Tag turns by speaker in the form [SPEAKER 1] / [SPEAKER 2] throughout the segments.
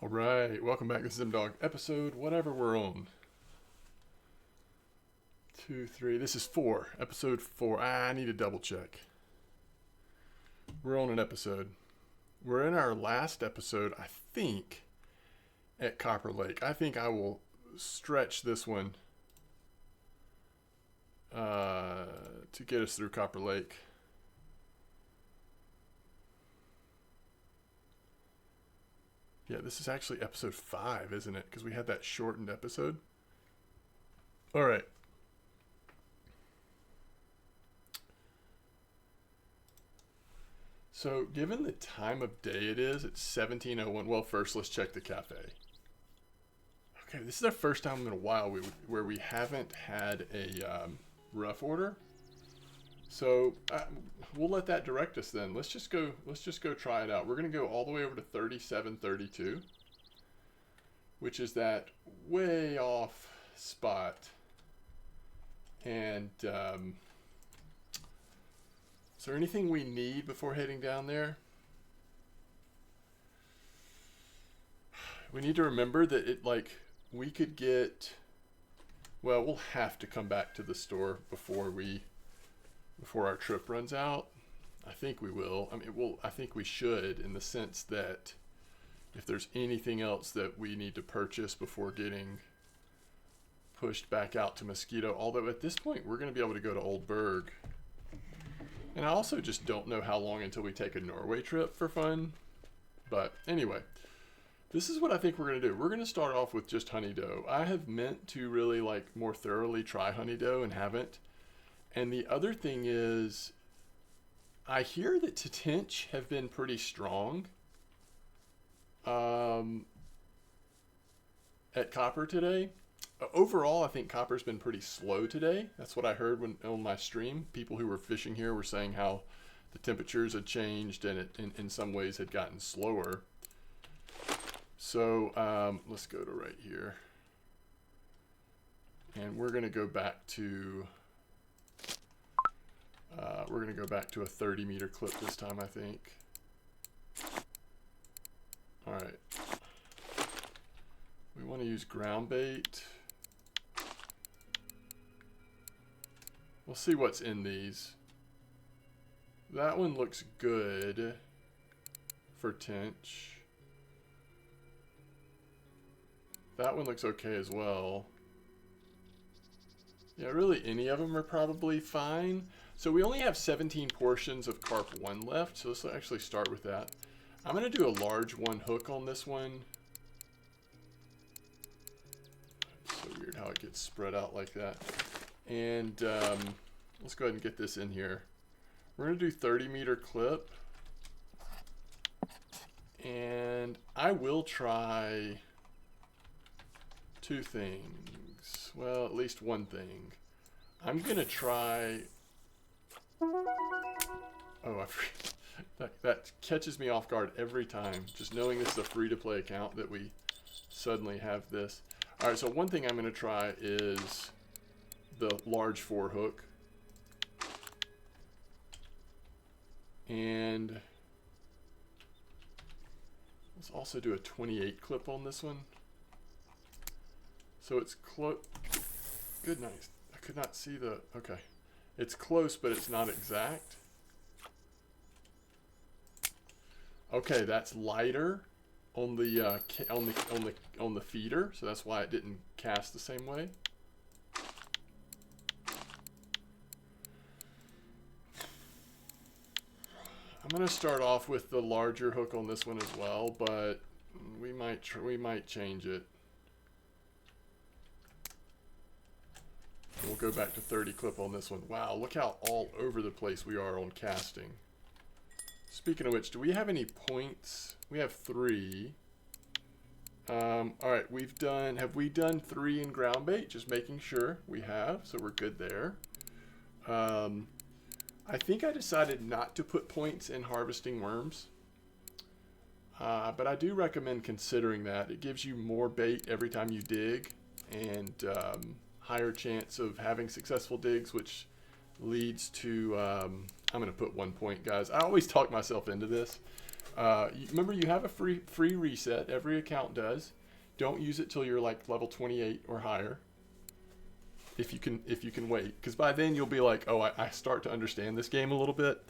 [SPEAKER 1] All right, welcome back. This is MDawg episode whatever we're on. 2, 3. This is 4. Episode 4. I need to double check. We're on an episode. We're in our last episode, I think, at Copper Lake. I think I will stretch this one to get us through Copper Lake. Yeah, this is actually episode 5, isn't it? Because we had that shortened episode. All right. So, given the time of day it is, it's 17:01. Well, first, let's check the cafe. Okay, this is our first time in a while where we haven't had a rough order. So we'll let that direct us then. Let's just go try it out. We're gonna go all the way over to 3732, which is that way off spot. And is there anything we need before heading down there? We need to remember that we could get, well, we'll have to come back to the store before our trip runs out. I think we will. I think we should, in the sense that if there's anything else that we need to purchase before getting pushed back out to Mosquito, although at this point we're going to be able to go to Old Berg. And I also just don't know how long until we take a Norway trip for fun. But anyway, this is what I think we're going to do. We're going to start off with just honey dough. I have meant to really more thoroughly try honey dough and haven't. And the other thing is, I hear that Tench have been pretty strong at Copper today. Overall, I think Copper's been pretty slow today. That's what I heard on my stream. People who were fishing here were saying how the temperatures had changed and it in some ways had gotten slower. So let's go to right here. And we're going to go back to... we're going to go back to a 30-meter clip this time, I think. All right. We want to use ground bait. We'll see what's in these. That one looks good for Tench. That one looks okay as well. Yeah, really any of them are probably fine. So we only have 17 portions of Carp 1 left, so let's actually start with that. I'm going to do a large one hook on this one. It's so weird how it gets spread out like that. And let's go ahead and get this in here. We're going to do 30-meter clip. And I will try 2 things. Well, at least one thing. I'm going to try... Oh, that catches me off guard every time. Just knowing this is a free-to-play account that we suddenly have this. All right, so one thing I'm going to try is the large 4 hook. And let's also do a 28 clip on this one. So it's close. Good night. I could not see the... Okay. It's close, but it's not exact. Okay, that's lighter on the on the feeder, so that's why it didn't cast the same way. I'm gonna start off with the larger hook on this one as well, but we might change it. We'll go back to 30 clip on this one. Wow, look how all over the place we are on casting. Speaking of which, do we have any points? We have 3. All right, have we done 3 in ground bait? Just making sure we have, so we're good there. I think I decided not to put points in harvesting worms. But I do recommend considering that. It gives you more bait every time you dig, and higher chance of having successful digs, which leads to I'm going to put 1 point, guys. I always talk myself into this. Remember, you have a free reset. Every account does. Don't use it till you're like level 28 or higher. If you can wait, because by then you'll be like, oh, I start to understand this game a little bit,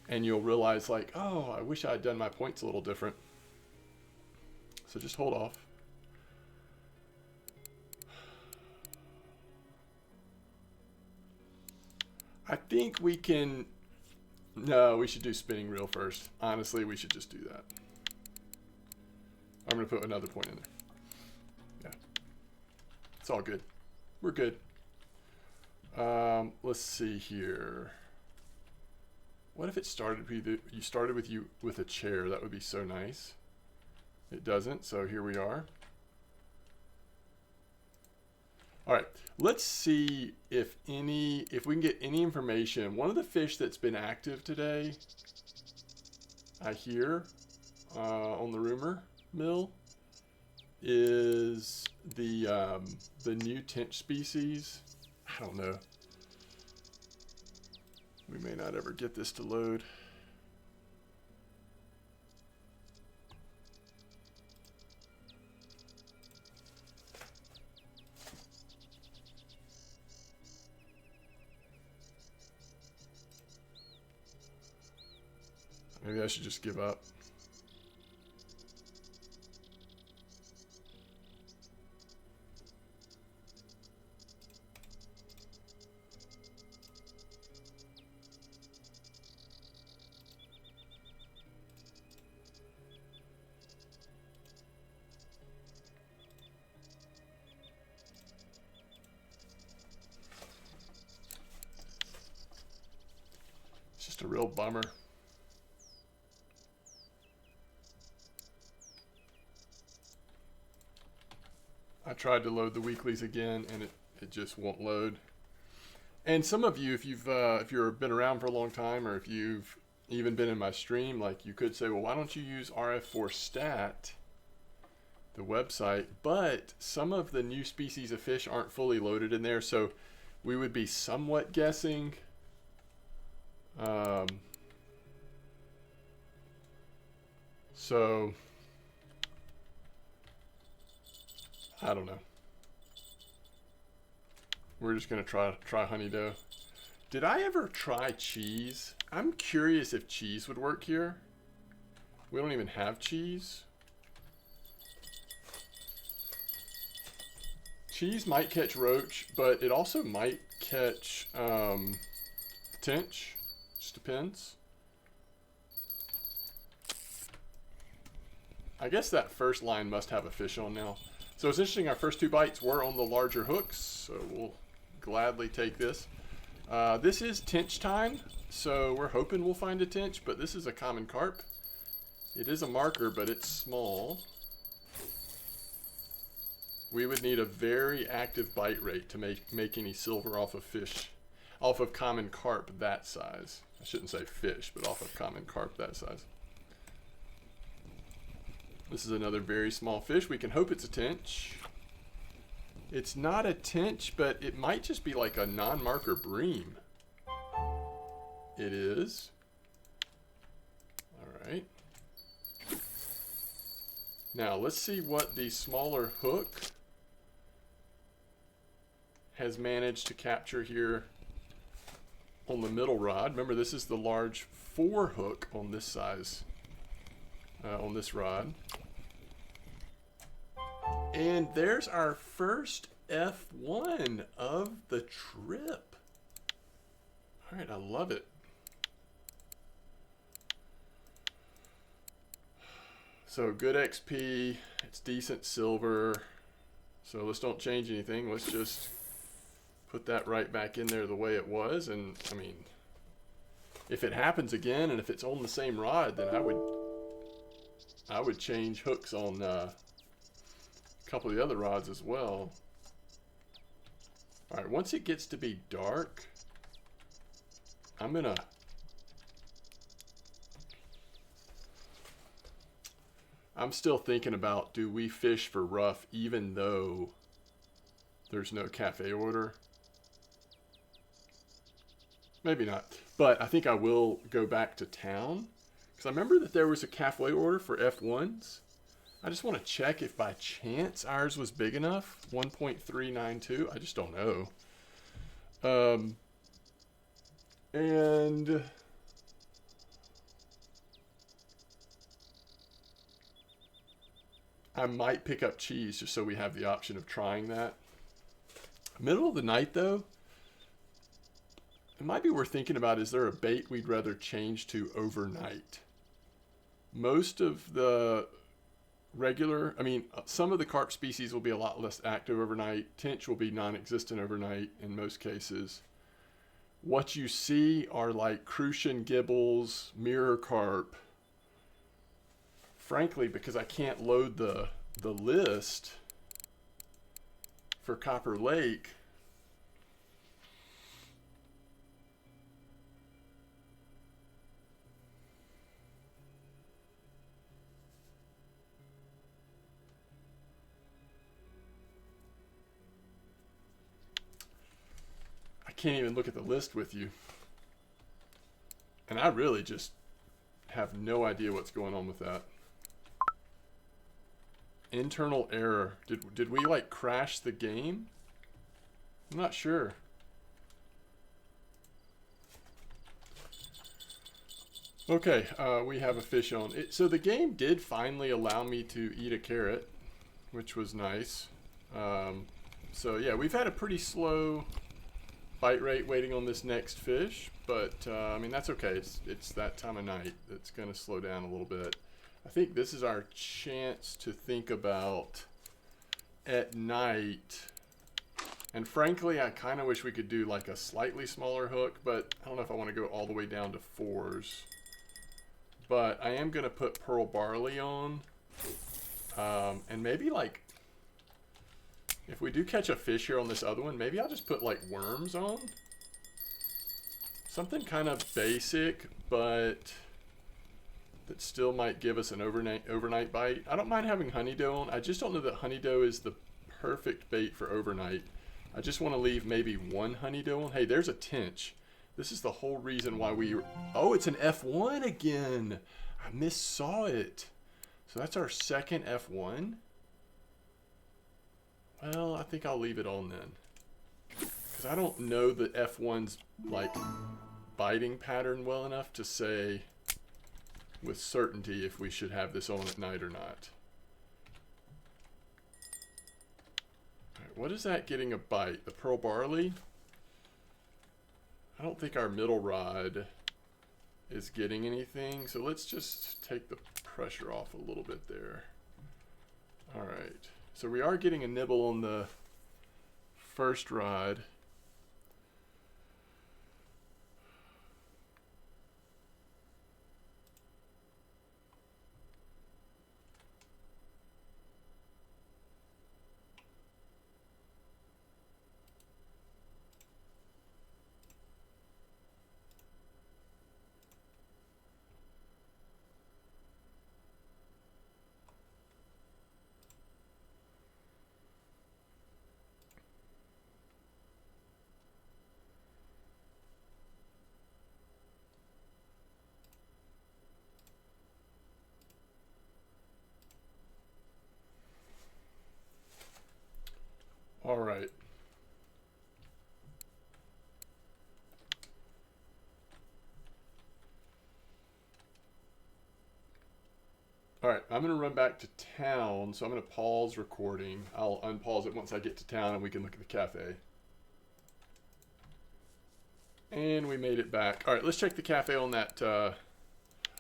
[SPEAKER 1] and you'll realize like, oh, I wish I had done my points a little different. So just hold off. I think we can. No, we should do spinning reel first. Honestly, we should just do that. I'm going to put another point in there. Yeah. It's all good. We're good. Let's see here. What if it started with you started with a chair? That would be so nice. It doesn't, so here we are. All right, let's see if we can get any information. One of the fish that's been active today, I hear, on the rumor mill, is the new tench species. I don't know. We may not ever get this to load. Maybe I should just give up. It's just a real bummer. I tried to load the weeklies again, and it just won't load. And some of you, if you've been around for a long time, or if you've even been in my stream, like you could say, well, why don't you use RF4Stat, the website? But some of the new species of fish aren't fully loaded in there, so we would be somewhat guessing. So I don't know. We're just gonna try honey dough. Did I ever try cheese? I'm curious if cheese would work here. We don't even have cheese. Cheese might catch roach, but it also might catch tench. Just depends. I guess that first line must have a fish on now. So it's interesting, our first two bites were on the larger hooks, so we'll gladly take this. This is tench time, so we're hoping we'll find a tench, but this is a common carp. It is a marker, but it's small. We would need a very active bite rate to make any silver off of fish, off of common carp that size. I shouldn't say fish, but off of common carp that size. This is another very small fish. We can hope it's a tench. It's not a tench, but it might just be like a non-marker bream. It is. All right. Now let's see what the smaller hook has managed to capture here on the middle rod. Remember, this is the large 4 hook on this size. On this rod. And there's our first F1 of the trip. All right, I love it. So good XP, it's decent silver. So let's don't change anything. Let's just put that right back in there the way it was. And I mean, if it happens again and if it's on the same rod, then I would change hooks on a couple of the other rods as well. All right, once it gets to be dark, I'm still thinking about, do we fish for rough even though there's no cafe order? Maybe not, but I think I will go back to town Because I remember that there was a cafe order for F1s. I just want to check if by chance ours was big enough. 1.392. I just don't know. And I might pick up cheese just so we have the option of trying that. Middle of the night though, it might be worth thinking about, is there a bait we'd rather change to overnight? Most of the regular, some of the carp species will be a lot less active overnight. Tench will be non-existent overnight in most cases. What you see are like crucian gibbles, mirror carp. Frankly, because I can't load the list for Copper Lake, I can't even look at the list with you. And I really just have no idea what's going on with that. Internal error. Did we like crash the game? I'm not sure. Okay, we have a fish on it. So the game did finally allow me to eat a carrot, which was nice. So yeah, we've had a pretty slow bite rate waiting on this next fish, but that's okay. It's that time of night that's going to slow down a little bit. I think this is our chance to think about at night. And frankly, I kind of wish we could do like a slightly smaller hook, but I don't know if I want to go all the way down to 4s. But I am going to put pearl barley on. And maybe like, if we do catch a fish here on this other one, maybe I'll just put like worms on. Something kind of basic, but that still might give us an overnight bite. I don't mind having honey dough on. I just don't know that honey dough is the perfect bait for overnight. I just want to leave maybe one honey dough on. Hey, there's a tench. This is the whole reason why we... Oh, it's an F1 again. I missaw it. So that's our second F1. Well, I think I'll leave it on then. Because I don't know the F1's like biting pattern well enough to say with certainty if we should have this on at night or not. All right, what is that getting a bite? The pearl barley? I don't think our middle rod is getting anything, so let's just take the pressure off a little bit there. All right, so we are getting a nibble on the first rod. All right. All right, I'm going to run back to town, so I'm going to pause recording. I'll unpause it once I get to town and we can look at the cafe. And we made it back. All right, let's check the cafe on that.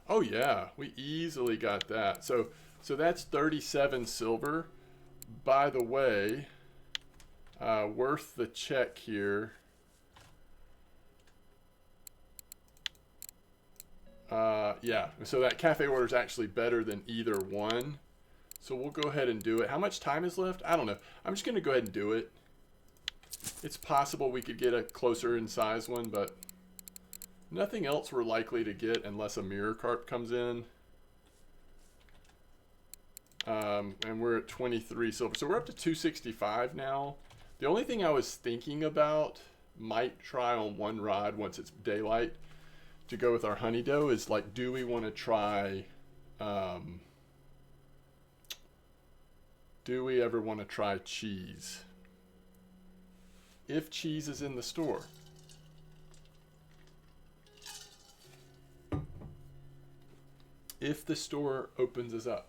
[SPEAKER 1] Oh yeah, we easily got that. So that's 37 silver. By the way, worth the check here. Yeah, so that cafe order is actually better than either one. So we'll go ahead and do it. How much time is left? I don't know. I'm just going to go ahead and do it. It's possible we could get a closer in size one, but nothing else we're likely to get unless a mirror carp comes in. And we're at 23 silver. So we're up to 265 now. The only thing I was thinking about, might try on one rod once it's daylight, to go with our honey dough is like, do we want to try, do we ever want to try cheese? If cheese is in the store. If the store opens us up.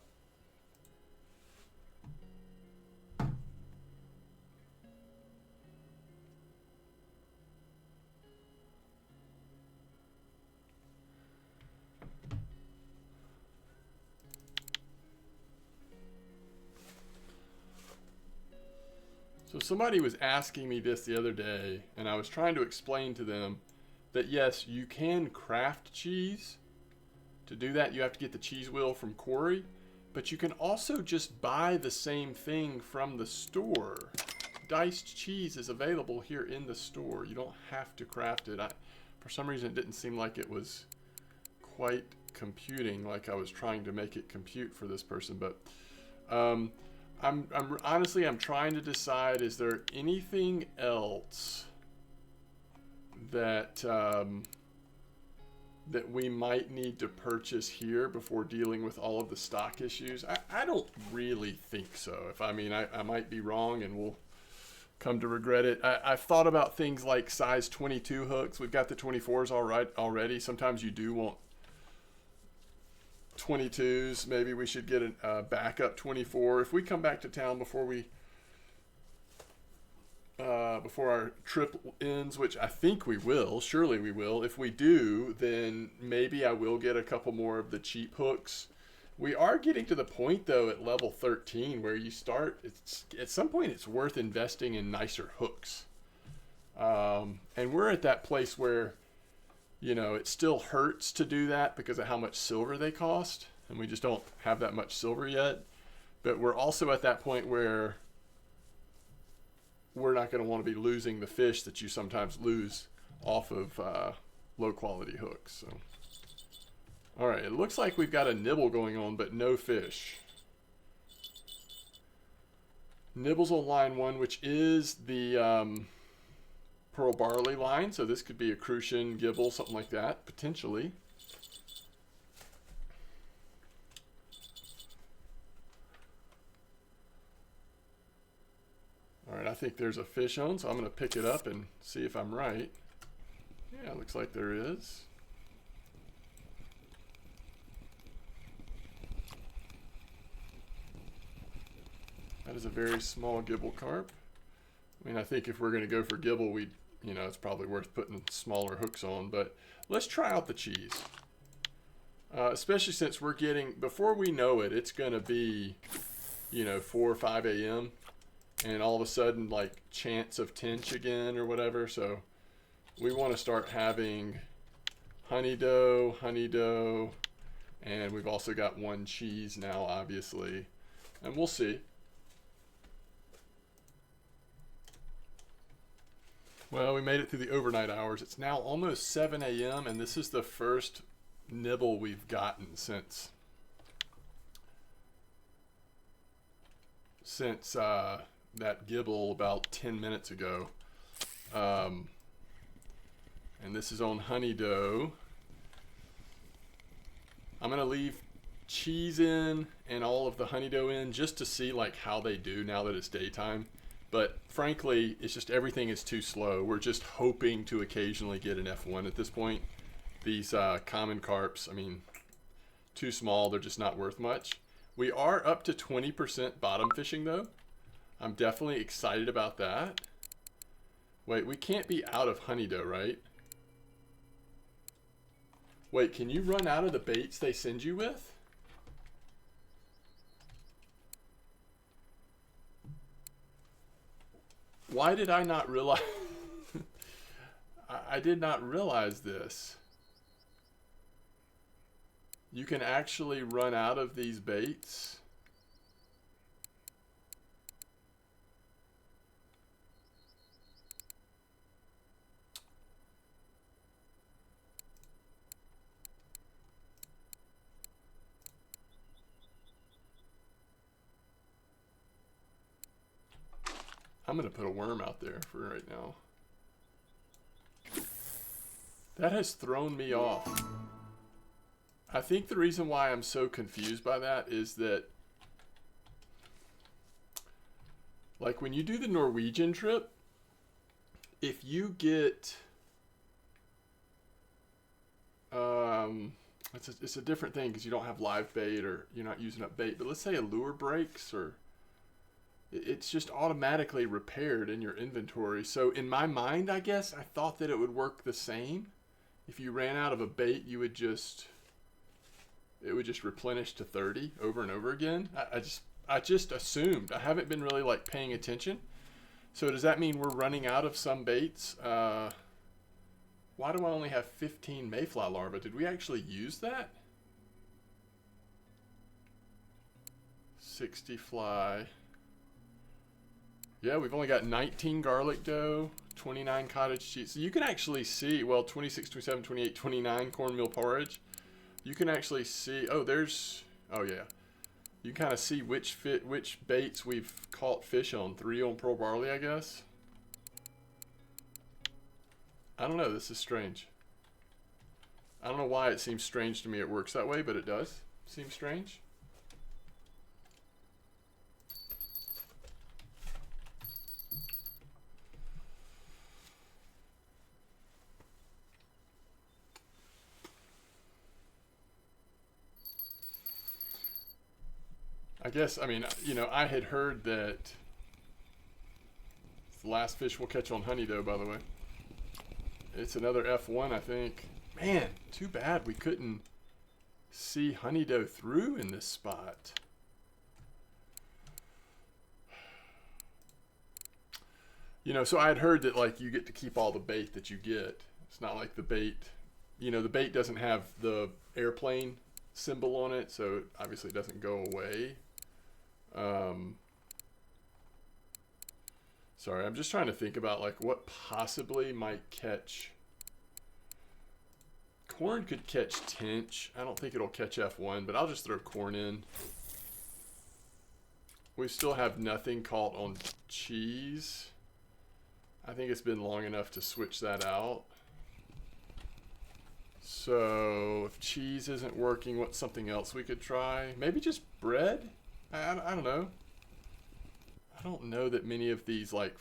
[SPEAKER 1] So somebody was asking me this the other day, and I was trying to explain to them that yes, you can craft cheese. To do that, you have to get the cheese wheel from Corey, but you can also just buy the same thing from the store. Diced cheese is available here in the store. You don't have to craft it. For some reason, it didn't seem like it was quite computing like I was trying to make it compute for this person, but I'm honestly, I'm trying to decide, is there anything else that that we might need to purchase here before dealing with all of the stock issues? I don't really think so. I might be wrong and we'll come to regret it. I've thought about things like size 22 hooks. We've got the 24s all right already. Sometimes you do want 22s. Maybe we should get a backup 24. If we come back to town before our trip ends, which I think we will, surely we will. If we do, then maybe I will get a couple more of the cheap hooks. We are getting to the point, though, at level 13 where you start, at some point it's worth investing in nicer hooks. And we're at that place where, you know, it still hurts to do that because of how much silver they cost, and we just don't have that much silver yet. But we're also at that point where we're not going to want to be losing the fish that you sometimes lose off of low quality hooks. So, all right, it looks like we've got a nibble going on, but no fish. Nibbles on line 1, which is the pearl barley line. So this could be a crucian, gibble, something like that, potentially. All right, I think there's a fish on, so I'm going to pick it up and see if I'm right. Yeah, it looks like there is. That is a very small gibble carp. I mean, I think if we're going to go for gibble, it's probably worth putting smaller hooks on, but let's try out the cheese. Especially since we're getting, before we know it, it's going to be, 4 or 5 a.m. and all of a sudden, like, chance of tench again or whatever. So we want to start having honey dough, and we've also got one cheese now, obviously, and we'll see. Well, we made it through the overnight hours. It's now almost 7 a.m. and this is the first nibble we've gotten since that gibble about 10 minutes ago. And this is on honey dough. I'm going to leave cheese in and all of the honey dough in just to see like how they do now that it's daytime. But frankly, it's just everything is too slow. We're just hoping to occasionally get an F1 at this point. These common carps, I mean, too small. They're just not worth much. We are up to 20% bottom fishing though. I'm definitely excited about that. Wait, we can't be out of honey dough, right? Wait, can you run out of the baits they send you with? Why did I not realize? I did not realize this. You can actually run out of these baits. I'm going to put a worm out there for right now. That has thrown me off. I think the reason why I'm so confused by that is that, like, when you do the Norwegian trip, if you get, it's a different thing because you don't have live bait or you're not using up bait. But let's say a lure breaks, or it's just automatically repaired in your inventory. So in my mind, I guess, I thought that it would work the same. If you ran out of a bait, it would just replenish to 30 over and over again. I just assumed. I haven't been really like paying attention. So does that mean we're running out of some baits? Why do I only have 15 mayfly larvae? Did we actually use that? 60 fly. Yeah, we've only got 19 garlic dough, 29 cottage cheese. So you can actually see, well, 26, 27, 28, 29 cornmeal porridge. You can actually see, oh yeah. You kind of see which baits we've caught fish on. 3 on pearl barley, I guess. I don't know, this is strange. I don't know why it seems strange to me it works that way, but it does seem strange. I guess, I mean, you know, I had heard that it's the last fish we'll catch on honey dough, by the way. It's another F1, I think. Man, too bad we couldn't see honey dough through in this spot. You know, so I had heard that, like, you get to keep all the bait that you get. It's not like the bait, you know, the bait doesn't have the airplane symbol on it, so obviously it doesn't go away. Sorry, I'm just trying to think about like what possibly might catch. Corn could catch tench. I don't think it'll catch F1, but I'll just throw corn in. We still have nothing caught on cheese. I think it's been long enough to switch that out. So if cheese isn't working, what's something else we could try? Maybe just bread? I don't know. I don't know that many of these like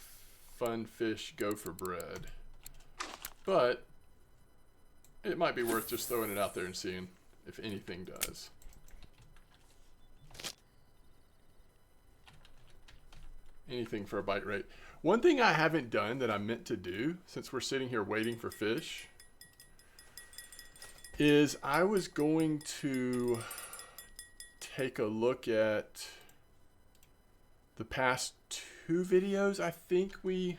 [SPEAKER 1] fun fish go for bread, but it might be worth just throwing it out there and seeing if anything does. Anything for a bite rate. One thing I haven't done that I meant to do since we're sitting here waiting for fish is I was going to take a look at the past 2 videos. I think we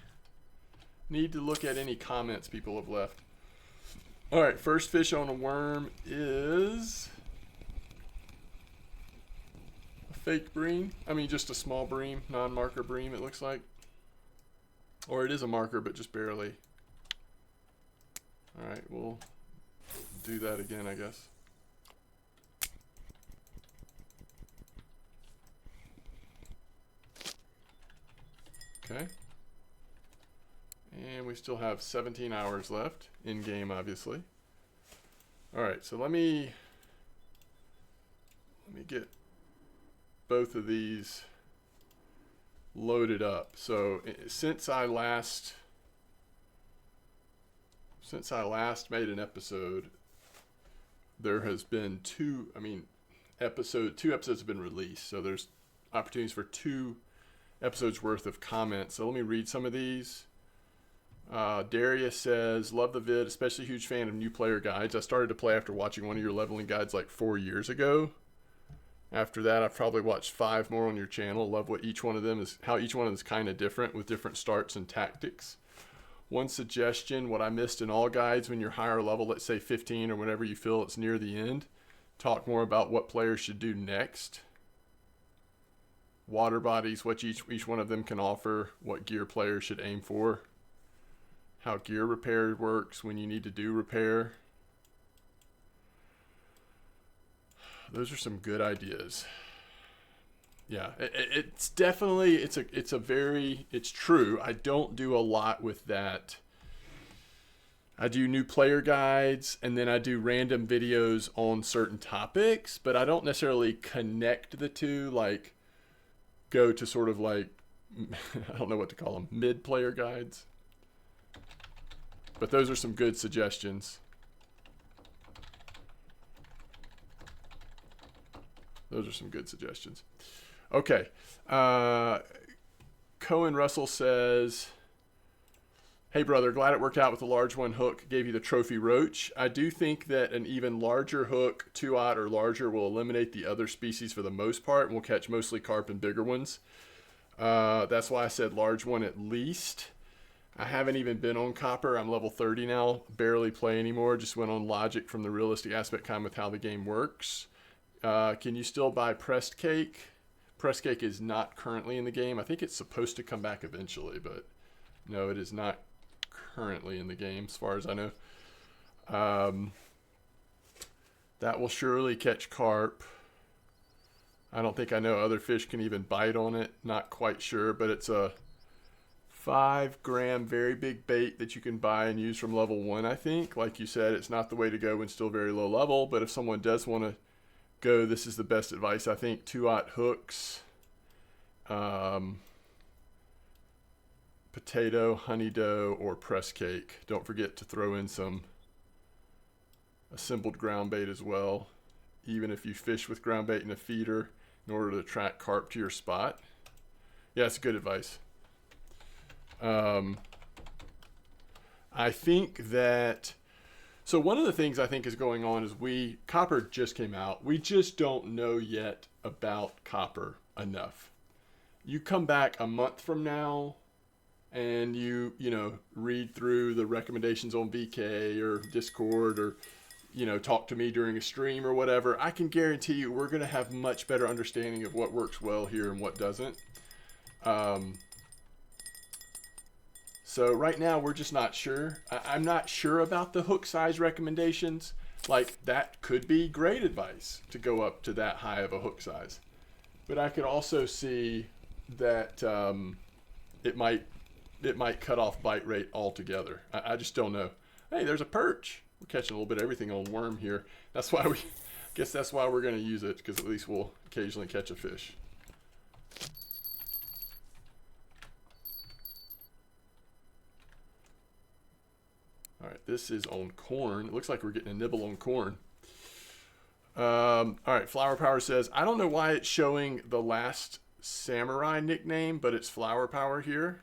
[SPEAKER 1] need to look at any comments people have left. All right, first fish on a worm is a fake bream. I mean, just a small bream, non-marker bream, it looks like. Or it is a marker, but just barely. All right, we'll do that again, I guess. Okay. And we still have 17 hours left in game, obviously. All right, so let me get both of these loaded up. So since I last made an episode, there has been 2 episodes have been released. So there's opportunities for 2 episodes worth of comments. So let me read some of these. Darius says, love the vid, especially huge fan of new player guides. I started to play after watching one of your leveling guides like 4 years ago. After that, I've probably watched 5 more on your channel. Love what each one of them is, how each one of them is kind of different with different starts and tactics. One suggestion, what I missed in all guides when you're higher level, let's say 15 or whenever you feel it's near the end, talk more about what players should do next. Water bodies, what each one of them can offer, what gear players should aim for, how gear repair works when you need to do repair. Those are some good ideas. Yeah, it's definitely, it's true. I don't do a lot with that I do new player guides, and then I do random videos on certain topics, but I don't necessarily connect the two, like go to sort of like, I don't know what to call them, mid-player guides. But those are some good suggestions. Those are some good suggestions. Okay. Cohen Russell says, hey brother, glad it worked out with the large one hook, gave you the trophy roach. I do think that an even larger hook, 2/0 or larger, will eliminate the other species for the most part, and will catch mostly carp and bigger ones. That's why I said large one at least. I haven't even been on copper. I'm level 30 now, barely play anymore. Just went on logic from the realistic aspect kind with how the game works. Can you still buy pressed cake? Pressed cake is not currently in the game. I think it's supposed to come back eventually, but no, it is not currently in the game as far as I know. That will surely catch carp. I don't think I know other fish can even bite on it. Not quite sure, but it's a 5-gram very big bait that you can buy and use from level 1, I think. Like you said, it's not the way to go when still very low level, but if someone does want to go, this is the best advice. I think 2/0 hooks, potato, honey dough, or press cake. Don't forget to throw in some assembled ground bait as well, even if you fish with ground bait and a feeder in order to attract carp to your spot. Yeah, it's good advice. I think that, so one of the things I think is going on is copper just came out. We just don't know yet about copper enough. You come back a month from now and you read through the recommendations on VK or Discord, or talk to me during a stream or whatever, I can guarantee you we're going to have much better understanding of what works well here and what doesn't. So right now we're just not sure. I'm not sure about the hook size recommendations. Like, that could be great advice to go up to that high of a hook size. But I could also see that it might cut off bite rate altogether. I just don't know. Hey, there's a perch. We're catching a little bit of everything on worm here. That's why that's why we're going to use it, because at least we'll occasionally catch a fish. All right, this is on corn. It looks like we're getting a nibble on corn. All right, Flower Power says, I don't know why it's showing the Last Samurai nickname, but it's Flower Power here.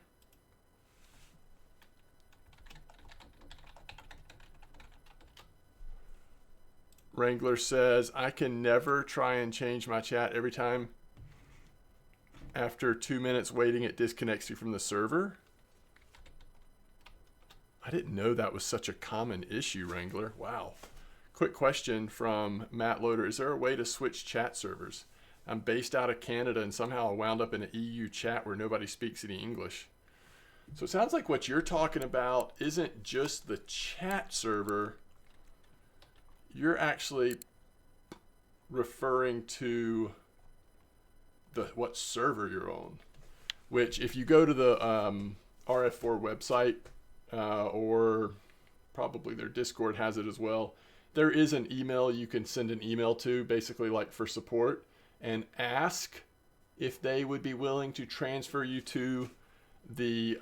[SPEAKER 1] Wrangler says, I can never try and change my chat. Every time after 2 minutes waiting, it disconnects you from the server. I didn't know that was such a common issue, Wrangler. Wow. Quick question from Matt Loader. Is there a way to switch chat servers? I'm based out of Canada and somehow I wound up in an EU chat where nobody speaks any English. So it sounds like what you're talking about isn't just the chat server. You're actually referring to what server you're on. Which, if you go to the RF4 website, or probably their Discord has it as well, there is an email you can send an email to, basically like for support, and ask if they would be willing to transfer you to the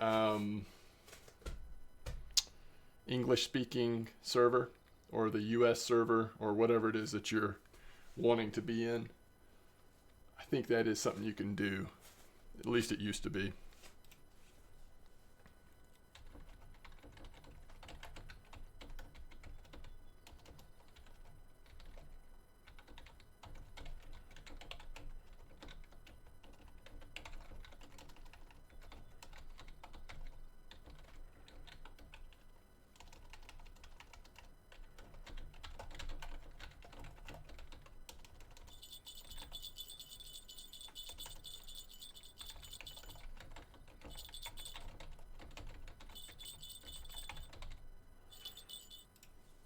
[SPEAKER 1] English-speaking server or the US server or whatever it is that you're wanting to be in. I think that is something you can do. At least it used to be.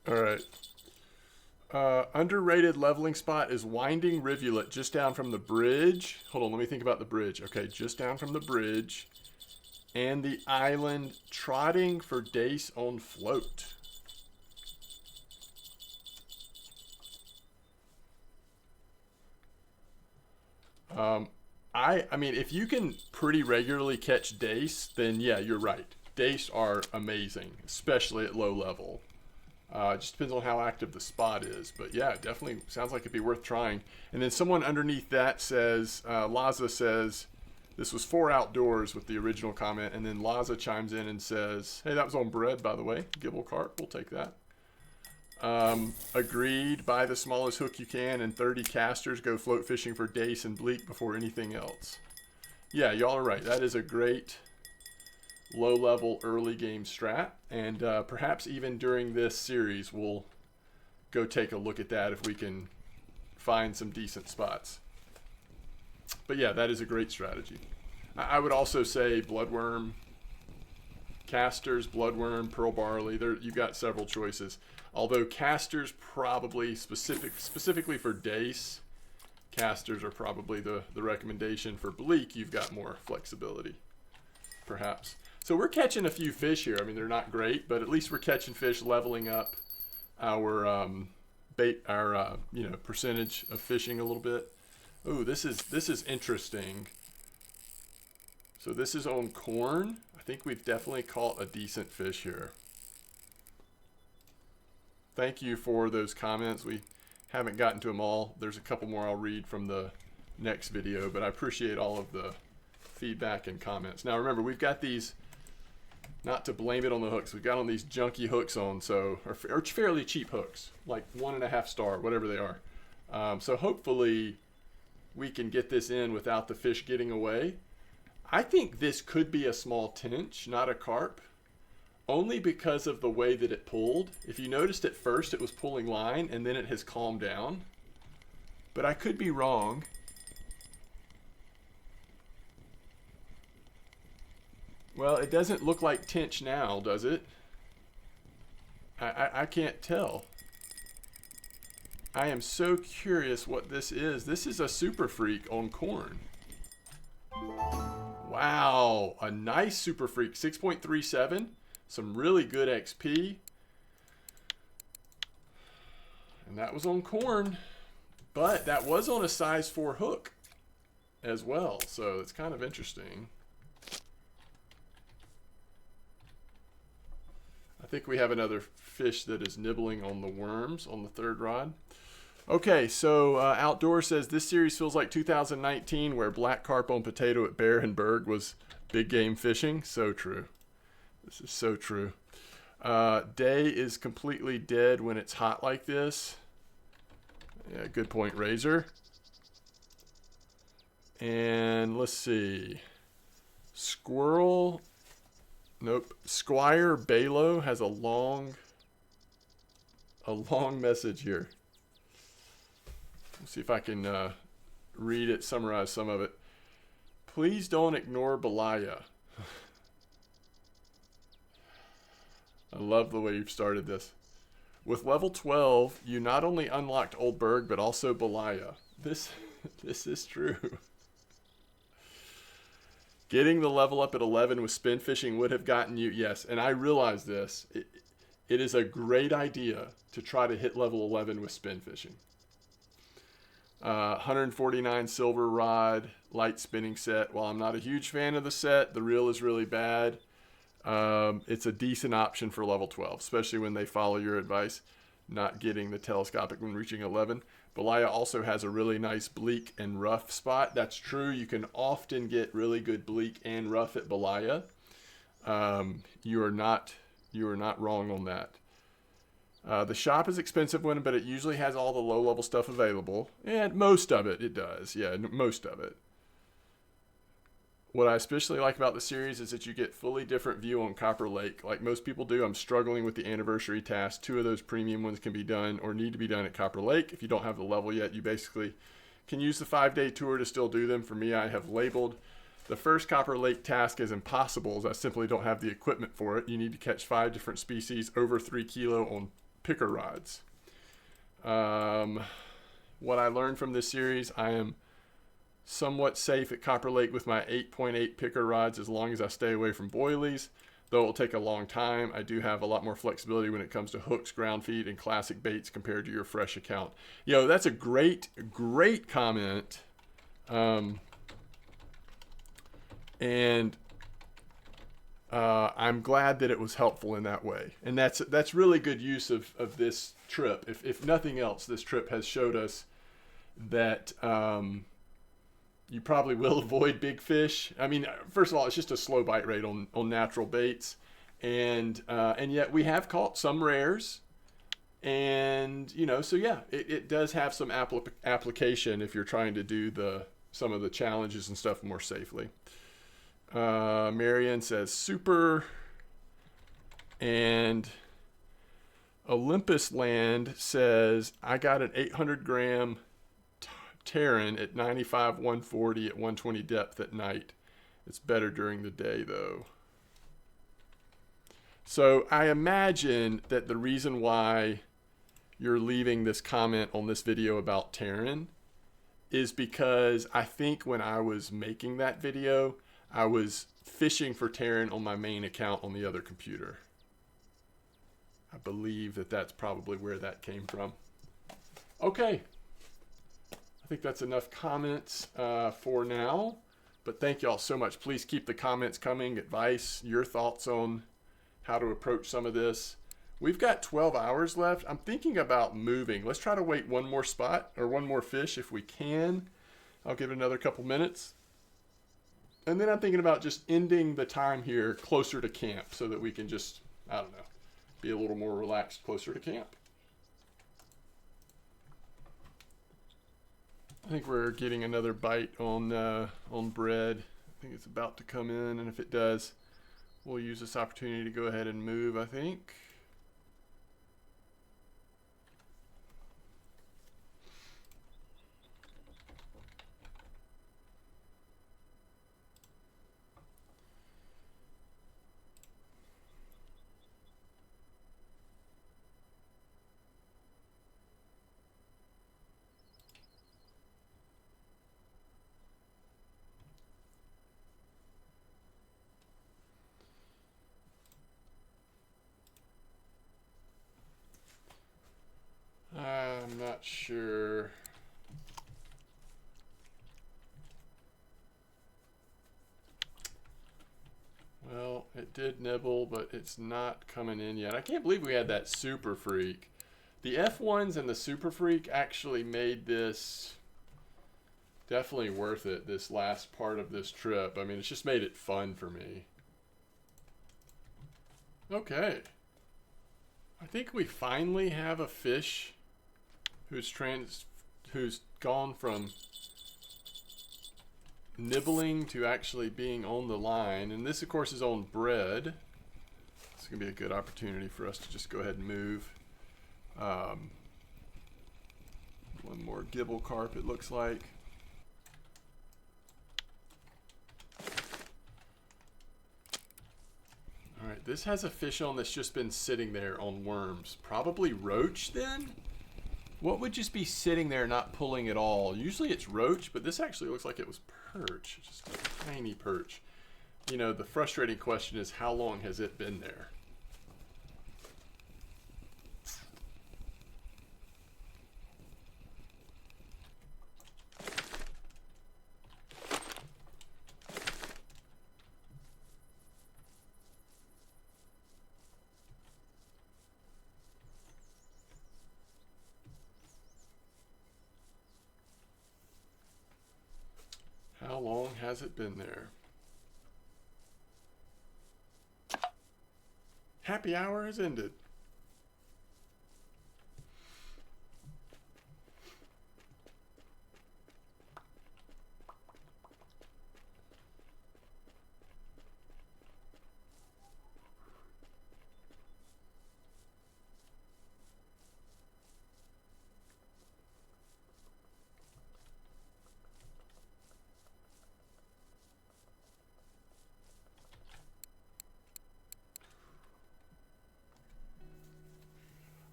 [SPEAKER 1] All right. Underrated leveling spot is Winding Rivulet, just down from the bridge. Hold on, let me think about the bridge. Okay, just down from the bridge. And the island Trotting for Dace on Float. I mean, if you can pretty regularly catch dace, then yeah, you're right. Dace are amazing, especially at low level. It just depends on how active the spot is. But yeah, it definitely sounds like it'd be worth trying. And then someone underneath that says, Laza says, this was for outdoors with the original comment. And then Laza chimes in and says, hey, that was on bread, by the way. Gibble carp, we'll take that. Agreed, buy the smallest hook you can and 30 casters, go float fishing for dace and bleak before anything else. Yeah, y'all are right. That is a great low-level early game strat, and perhaps even during this series we'll go take a look at that if we can find some decent spots. But yeah, that is a great strategy. I would also say bloodworm casters, bloodworm, pearl barley. There, you've got several choices. Although casters probably specifically for dace, casters are probably the recommendation. For bleak, you've got more flexibility, perhaps. So we're catching a few fish here. I mean, they're not great, but at least we're catching fish, leveling up our percentage of fishing a little bit. Oh, this is interesting. So this is on corn. I think we've definitely caught a decent fish here. Thank you for those comments. We haven't gotten to them all. There's a couple more I'll read from the next video, but I appreciate all of the feedback and comments. Now remember, we've got these, not to blame it on the hooks, we've got on these junky hooks on, so or fairly cheap hooks, like 1.5 star, whatever they are. So hopefully we can get this in without the fish getting away. I think this could be a small tench, not a carp, only because of the way that it pulled. If you noticed at first it was pulling line and then it has calmed down, but I could be wrong. Well, it doesn't look like tench now, does it? I can't tell. I am so curious what this is. This is a super freak on corn. Wow, a nice super freak, 6.37. Some really good XP. And that was on corn, but that was on a size 4 hook as well. So it's kind of interesting. I think we have another fish that is nibbling on the worms on the third rod. Okay, so Outdoor says this series feels like 2019 where black carp on potato at Bear and Berg was big game fishing. So true. This is so true. Day is completely dead when it's hot like this. Yeah, good point, Razor. And let's see. Squirrel. Nope. Squire Balo has a long message here. Let's see if I can read it, summarize some of it. Please don't ignore Belaya. I love the way you've started this. With level 12, you not only unlocked Old Berg, but also Belaya. This is true. Getting the level up at 11 with spin fishing would have gotten you, yes, and I realize this. It is a great idea to try to hit level 11 with spin fishing. 149 silver rod, light spinning set. While I'm not a huge fan of the set, the reel is really bad. It's a decent option for level 12, especially when they follow your advice, not getting the telescopic when reaching 11. Belaya also has a really nice bleak and rough spot. That's true. You can often get really good bleak and rough at Belaya. You are not wrong on that. The shop is expensive one, but it usually has all the low-level stuff available. And most of it does. Yeah, most of it. What I especially like about the series is that you get fully different view on Copper Lake. Like most people do, I'm struggling with the anniversary task. 2 of those premium ones can be done or need to be done at Copper Lake. If you don't have the level yet, you basically can use the 5-day tour to still do them. For me, I have labeled the first Copper Lake task as impossible, as I simply don't have the equipment for it. You need to catch 5 different species over 3 kilo on picker rods. What I learned from this series, I am somewhat safe at Copper Lake with my 8.8 picker rods as long as I stay away from boilies. Though it will take a long time, I do have a lot more flexibility when it comes to hooks, ground feed, and classic baits compared to your fresh account. Yo, that's a great comment. And I'm glad that it was helpful in that way. And that's really good use of this trip. If nothing else, this trip has showed us that you probably will avoid big fish. I mean, first of all, it's just a slow bite rate on natural baits. And yet we have caught some rares. And, you know, so yeah, it does have some application if you're trying to do some of the challenges and stuff more safely. Marianne says super. And Olympus Land says, I got an 800 gram Terran at 95, 140 at 120 depth at night. It's better during the day though. So I imagine that the reason why you're leaving this comment on this video about Terran is because I think when I was making that video, I was fishing for Terran on my main account on the other computer. I believe that that's probably where that came from. Okay. I think that's enough comments for now. But thank y'all so much. Please keep the comments coming. Advice, your thoughts on how to approach some of this. We've got 12 hours left. I'm thinking about moving. Let's try to wait one more spot or one more fish if we can. I'll give it another couple minutes. And then I'm thinking about just ending the time here closer to camp so that we can just, I don't know, be a little more relaxed closer to camp. I think we're getting another bite on bread. I think it's about to come in, and if it does, we'll use this opportunity to go ahead and move, I think. I'm not sure. Well, it did nibble, but it's not coming in yet. I can't believe we had that Super Freak. The F1s and the Super Freak actually made this definitely worth it, this last part of this trip. I mean, it's just made it fun for me. Okay. I think we finally have a fish who's gone from nibbling to actually being on the line. And this, of course, is on bread. It's going to be a good opportunity for us to just go ahead and move. One more gibble carp, it looks like. All right, this has a fish on that's just been sitting there on worms. Probably roach then? What would just be sitting there not pulling at all? Usually it's roach, but this actually looks like it was perch. Just a tiny perch. You know, the frustrating question is, how long has it been there? How long has it been there? Happy hour has ended.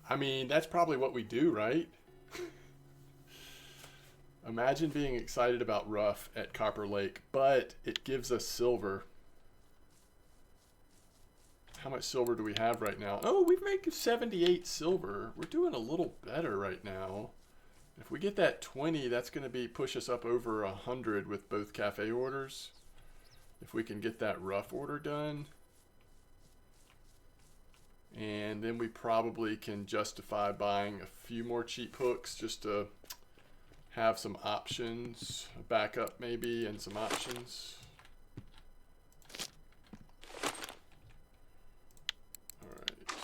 [SPEAKER 1] I mean, that's probably what we do, right? Imagine being excited about rough at Copper Lake, but it gives us silver. How much silver do we have right now? Oh, we've made 78 silver. We're doing a little better right now. If we get that 20, that's going to be push us up over 100 with both cafe orders. If we can get that rough order done. And then we probably can justify buying a few more cheap hooks just to have some options, a backup maybe, and some options. All right.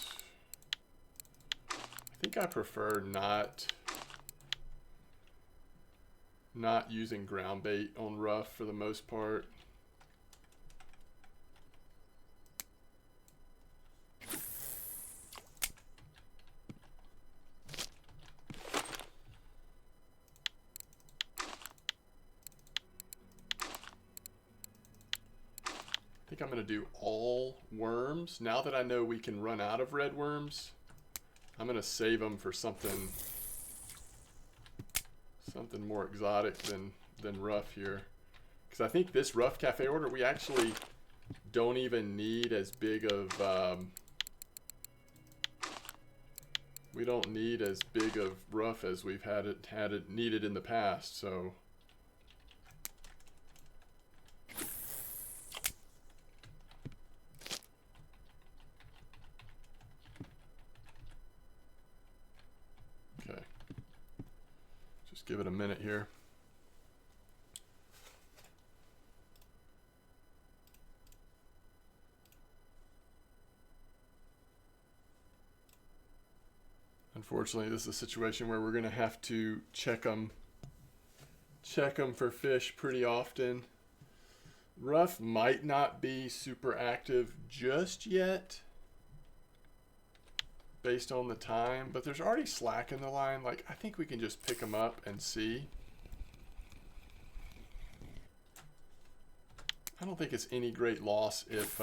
[SPEAKER 1] I think I prefer not using ground bait on rough for the most part. I think I'm going to do all worms. Now that I know we can run out of red worms, I'm going to save them for something more exotic than rough here. Because I think this rough cafe order, we actually don't even need as big of we don't need as big of rough as we've had it needed in the past. So okay, just give it a minute here. Unfortunately, this is a situation where we're going to have to check them for fish pretty often. Rough might not be super active just yet based on the time, but there's already slack in the line. Like, I think we can just pick them up and see. I don't think it's any great loss if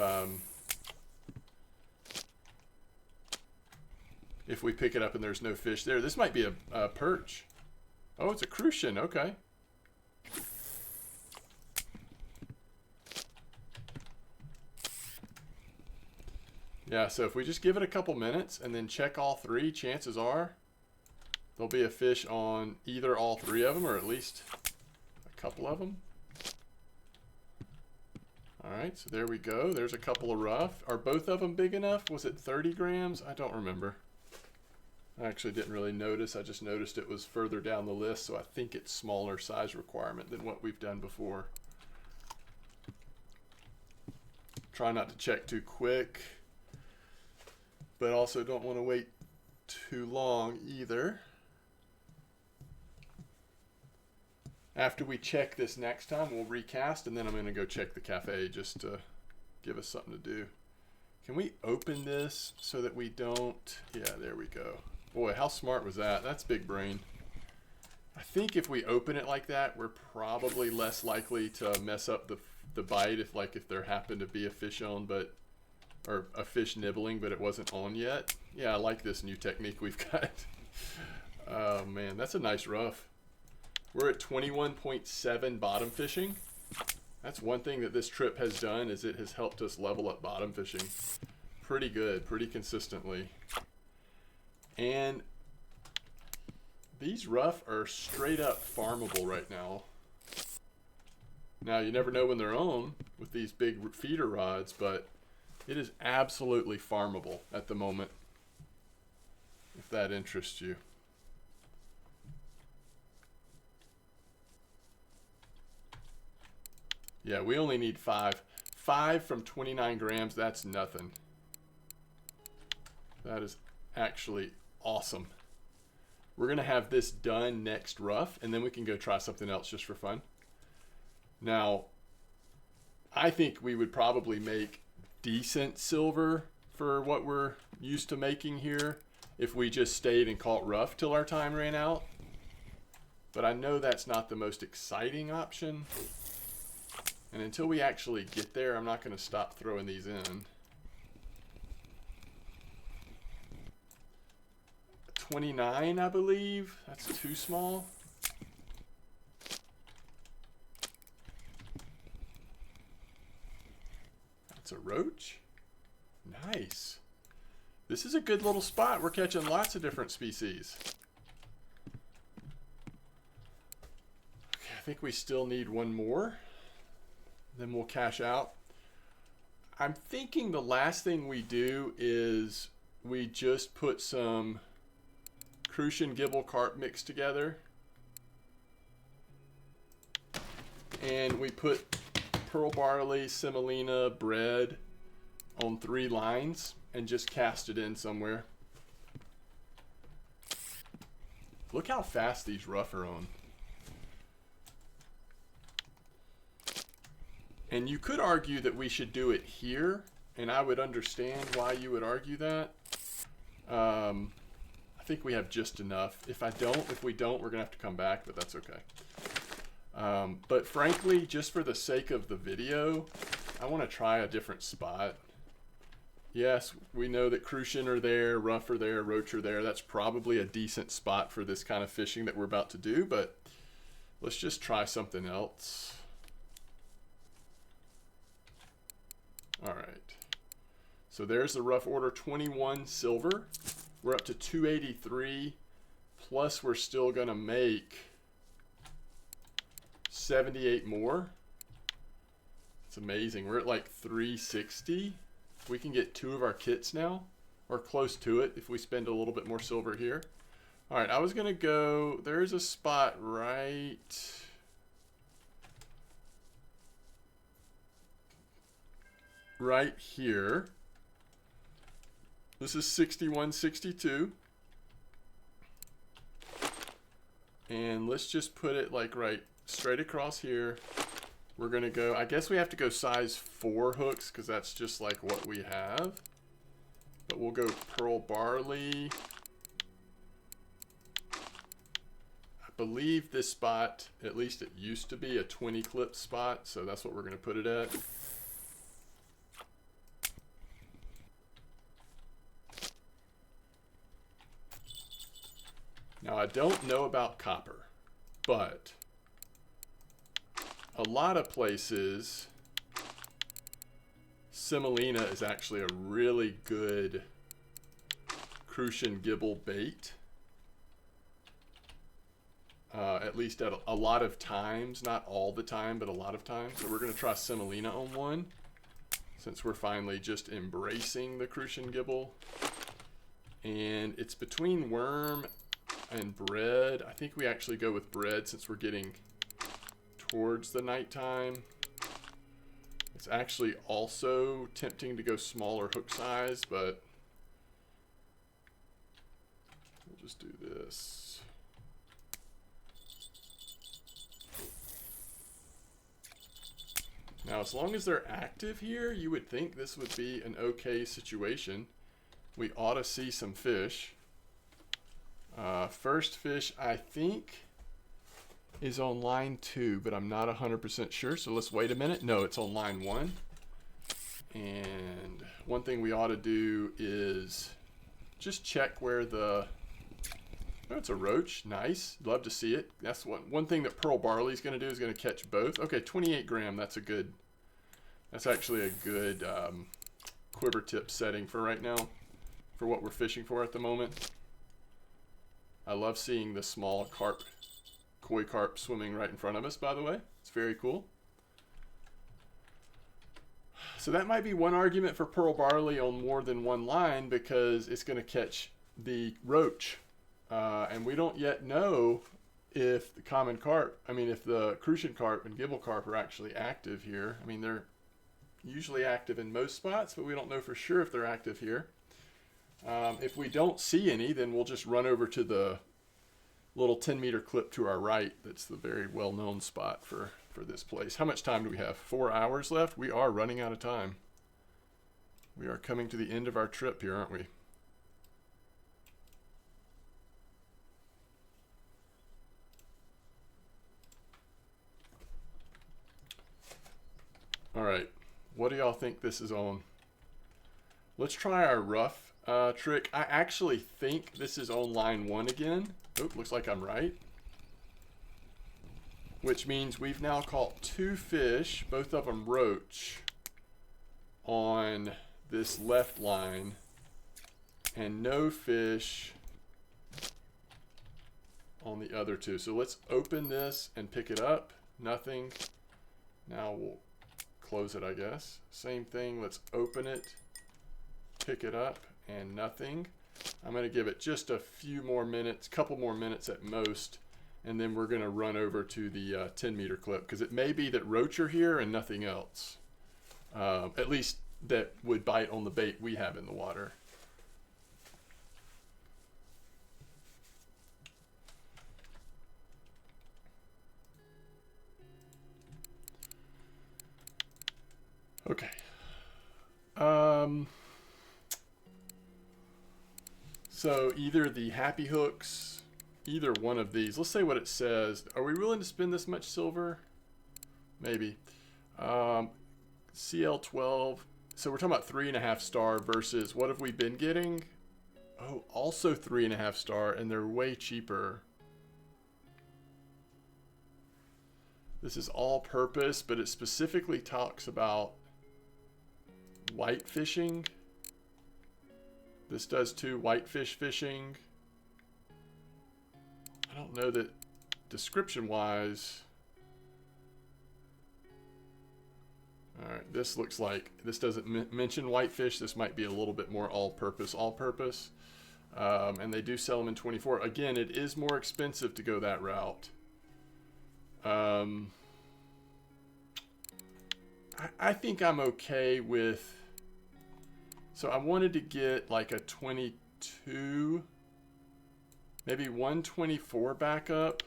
[SPEAKER 1] we pick it up and there's no fish there. This might be a perch. Oh, it's a crucian. Okay. Yeah, so if we just give it a couple minutes and then check all three, chances are there'll be a fish on either all three of them, or at least a couple of them. All right, so there we go. There's a couple of rough. Are both of them big enough? Was it 30 grams? I don't remember. I actually didn't really notice. I just noticed it was further down the list, so I think it's smaller size requirement than what we've done before. Try not to check too quick, but also don't want to wait too long either. After we check this next time, we'll recast, and then I'm going to go check the cafe just to give us something to do. Can we open this so that we don't... Yeah, there we go. Boy, how smart was that? That's big brain. I think if we open it like that, we're probably less likely to mess up the bite if there happened to be a fish on, or a fish nibbling, but it wasn't on yet. Yeah, I like this new technique we've got. Oh man, that's a nice rough. We're at 21.7 bottom fishing. That's one thing that this trip has done, is it has helped us level up bottom fishing pretty good, pretty consistently. And these rough are straight up farmable right now. Now, you never know when they're on with these big feeder rods, but it is absolutely farmable at the moment, if that interests you. Yeah, we only need 5. 5 from 29 grams, that's nothing. That is actually awesome. We're going to have this done next rough, and then we can go try something else just for fun. Now, I think we would probably make decent silver for what we're used to making here if we just stayed and caught rough till our time ran out. But I know that's not the most exciting option. And until we actually get there, I'm not going to stop throwing these in. 29, I believe. That's too small. That's a roach. Nice. This is a good little spot. We're catching lots of different species. think we still need one more. Then we'll cash out. I'm thinking the last thing we do is we just put some Crucian Gibble Carp mix together. And we put pearl barley, semolina, bread on 3 lines and just cast it in somewhere. Look how fast these rough are on. And you could argue that we should do it here, and I would understand why you would argue that. I think we have just enough. If we don't, we're gonna have to come back, but that's okay. But frankly, just for the sake of the video, I want to try a different spot. Yes, we know that Crucian are there, rough are there, roach are there. That's probably a decent spot for this kind of fishing that we're about to do, but let's just try something else. All right. So there's the rough order, 21 silver. We're up to 283, plus we're still gonna make 78 more. It's amazing. We're at like 360. We can get 2 of our kits now, or close to it if we spend a little bit more silver here. All right, I was gonna go, there's a spot right here. This is 6162. And let's just put it like right straight across here. We're gonna go, I guess we have to go size 4 hooks because that's just like what we have. But we'll go pearl barley. I believe this spot, at least it used to be a 20 clip spot, so that's what we're gonna put it at. Now I don't know about copper, but a lot of places semolina is actually a really good Crucian Gibble bait. At least at a lot of times, not all the time, but a lot of times. So we're gonna try semolina on one, since we're finally just embracing the Crucian Gibble. And it's between worm and bread. I think we actually go with bread since we're getting towards the nighttime. It's actually also tempting to go smaller hook size, but we'll just do this. Now, as long as they're active here, you would think this would be an okay situation. We ought to see some fish. First fish, I think, is on line 2, but I'm not 100% sure, so let's wait a minute. No, it's on line 1. And one thing we ought to do is just check where the... Oh, it's a roach. Nice. Love to see it. That's one thing that pearl barley is going to do, is going to catch both. Okay, 28 gram. That's actually a good quiver tip setting for right now, for what we're fishing for at the moment. I love seeing the small carp, koi carp swimming right in front of us, by the way. It's very cool. So that might be one argument for pearl barley on more than one line, because it's going to catch the roach. And we don't yet know if the common carp, if the Crucian carp and Gibble carp are actually active here. I mean, they're usually active in most spots, but we don't know for sure if they're active here. If we don't see any, then we'll just run over to the little 10-meter clip to our right. That's the very well-known spot for this place. How much time do we have? 4 hours left? We are running out of time. We are coming to the end of our trip here, aren't we? All right, what do y'all think this is on? Let's try our rough trick. I actually think this is on line 1 again. Oh, looks like I'm right. Which means we've now caught 2 fish, both of them roach, on this left line, and no fish on the other 2. So let's open this and pick it up. nothing. Now we'll close it, I guess. Same thing, let's open it, pick it up, and nothing. I'm gonna give it just a few more minutes, couple more minutes at most, and then we're gonna run over to the 10-meter clip, because it may be that roach are here and nothing else. At least that would bite on the bait we have in the water. Okay. So either the happy hooks, either one of these. Let's say what it says. Are we willing to spend this much silver? Maybe. CL12. So we're talking about 3.5 star versus what have we been getting? Oh, also 3.5 star, and they're way cheaper. This is all purpose, but it specifically talks about white fishing. This does too, whitefish fishing. I don't know that description wise. All right, this looks like this doesn't mention whitefish. This might be a little bit more all-purpose. And they do sell them in 24. Again, it is more expensive to go that route. I think I'm okay with. So I wanted to get like a 22, maybe 124 backup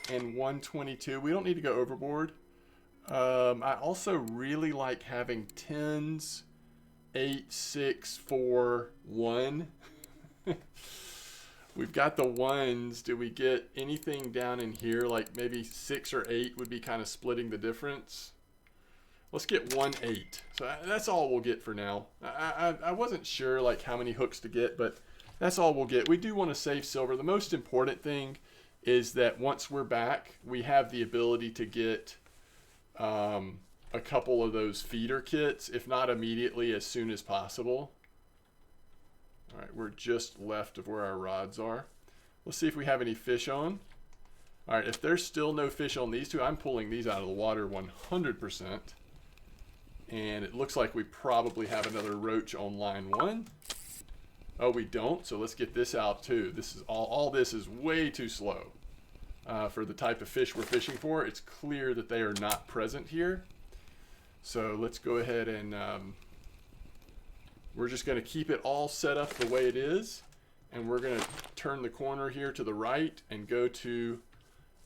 [SPEAKER 1] and 122. We don't need to go overboard. I also really like having 10s, 8, 6, 4, 1. We've got the 1s. Do we get anything down in here? Like maybe 6 or 8 would be kind of splitting the difference. Let's get 1 8. So that's all we'll get for now. I wasn't sure like how many hooks to get, but that's all we'll get. We do want to save silver. The most important thing is that once we're back, we have the ability to get a couple of those feeder kits, if not immediately, as soon as possible. All right, we're just left of where our rods are. Let's see if we have any fish on. All right, if there's still no fish on these two, I'm pulling these out of the water 100%. And it looks like we probably have another roach on line 1. Oh, we don't. So let's get this out too. This is all this is way too slow for the type of fish we're fishing for. It's clear that they are not present here. So let's go ahead and we're just going to keep it all set up the way it is. And we're going to turn the corner here to the right and go to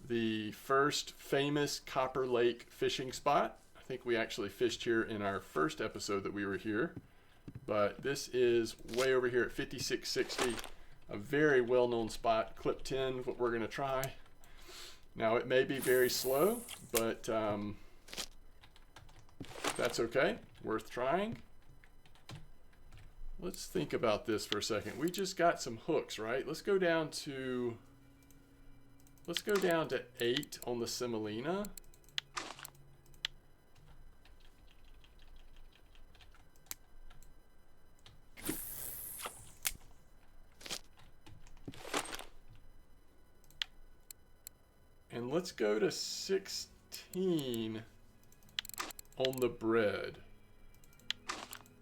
[SPEAKER 1] the first famous Copper Lake fishing spot. I think we actually fished here in our first episode that we were here, but this is way over here at 5660, a very well-known spot. Clip 10, what we're going to try. Now it may be very slow, but that's okay, worth trying. Let's think about this for a second. We just got some hooks, right? Let's go down to 8 on the semolina. And let's go to 16 on the bread.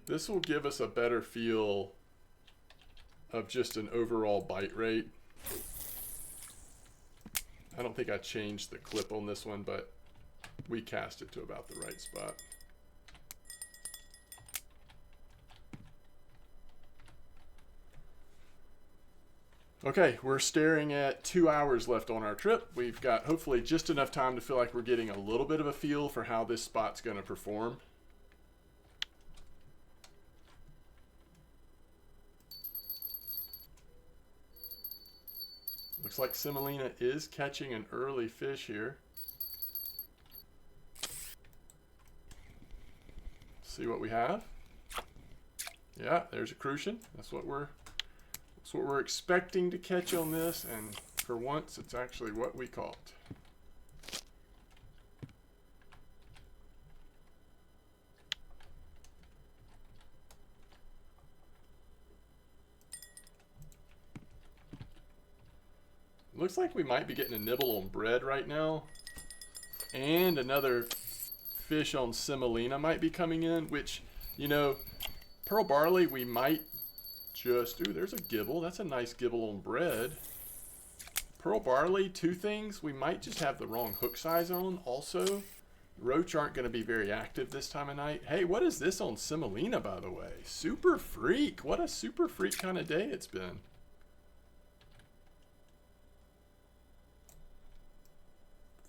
[SPEAKER 1] This will give us a better feel of just an overall bite rate. I don't think I changed the clip on this one, but we cast it to about the right spot. Okay, we're staring at 2 hours left on our trip. We've got hopefully just enough time to feel like we're getting a little bit of a feel for how this spot's going to perform. Looks like semolina is catching an early fish here. See what we have. Yeah, there's a crucian. That's what we're expecting to catch on this, and for once it's actually what we caught. Looks like we might be getting a nibble on bread right now. and another fish on semolina might be coming in, which, you know, pearl barley, we might just... Ooh, there's a gibble. That's a nice gibble on bread. Pearl barley, two things. We might just have the wrong hook size on. Also, roach aren't going to be very active this time of night. Hey, what is this on semolina, by the way? Super freak. What a super freak kind of day it's been.